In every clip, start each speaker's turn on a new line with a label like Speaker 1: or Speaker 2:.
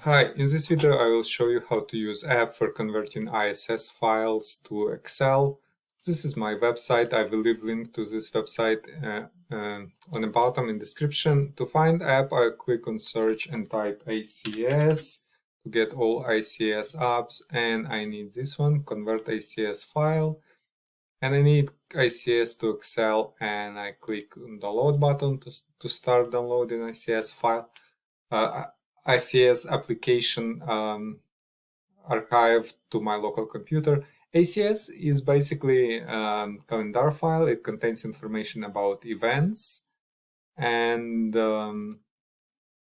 Speaker 1: Hi, in this video I will show you how to use app for converting ISS files to Excel. This is my website. I will leave link to this website on the bottom in description. To find app, I'll click on search and type ACS to get all ICS apps, and I need this one, convert ACS file, and I need ICS to Excel, and I click on the download button to start downloading ICS file. ICS application archive to my local computer. ACS is basically a calendar file. It contains information about events, and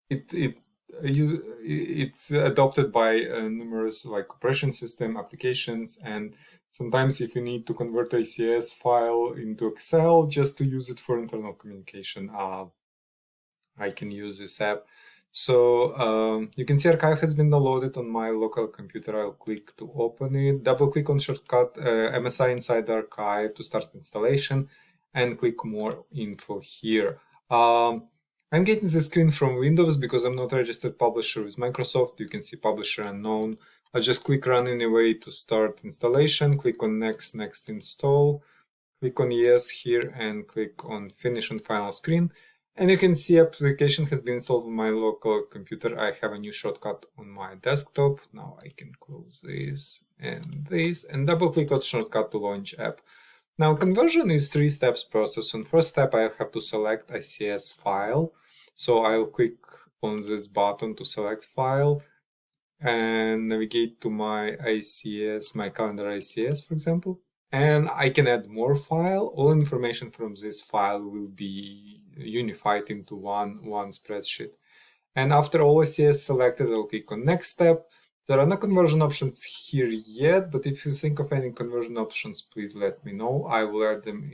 Speaker 1: it's adopted by numerous operation system applications. And sometimes if you need to convert ACS file into Excel just to use it for internal communication, I can use this app. So you can see archive has been downloaded on my local computer. I'll click to open it, double click on shortcut MSI inside the archive to start installation, and click more info here. I'm getting this screen from Windows because I'm not a registered publisher with Microsoft. You can see publisher unknown. I'll just click run anyway to start installation, click on next install, click on yes here, and click on finish on final screen. And you can see application has been installed on my local computer. I have a new shortcut on my desktop. Now I can close this, and double click on shortcut to launch app. Now conversion is 3 steps process. On first step, I have to select ICS file. So I'll click on this button to select file and navigate to my ICS, my calendar ICS, for example. And I can add more file. All information from this file will be unified into one spreadsheet. And after all ICS selected, I'll click on next step. There are no conversion options here yet, but if you think of any conversion options, please let me know. I will add them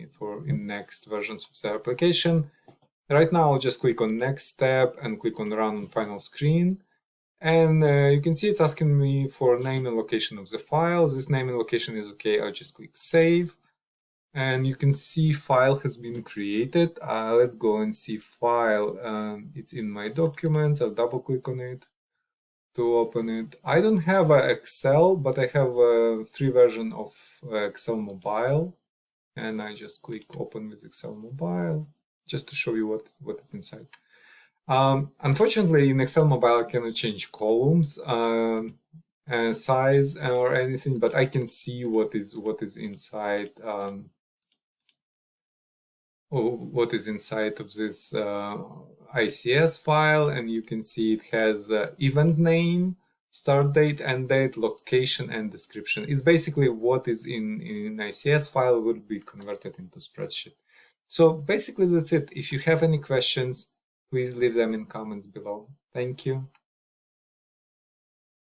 Speaker 1: in next versions of the application. Right now, I'll just click on next step and click on run on final screen. And you can see it's asking me for name and location of the file. This name and location is okay. I'll just click save. And you can see file has been created. Let's go and see file. It's in my documents. I'll double click on it to open it. I don't have Excel, but I have a free version of Excel Mobile. And I just click open with Excel Mobile just to show you what is inside. Unfortunately, in Excel Mobile, I cannot change columns, size, or anything, but I can see what is inside. What is inside of this ICS file, and you can see it has event name, start date, end date, location, and description. It's basically what is in ICS file would be converted into spreadsheet. So basically that's it. If you have any questions, please leave them in comments below. Thank you.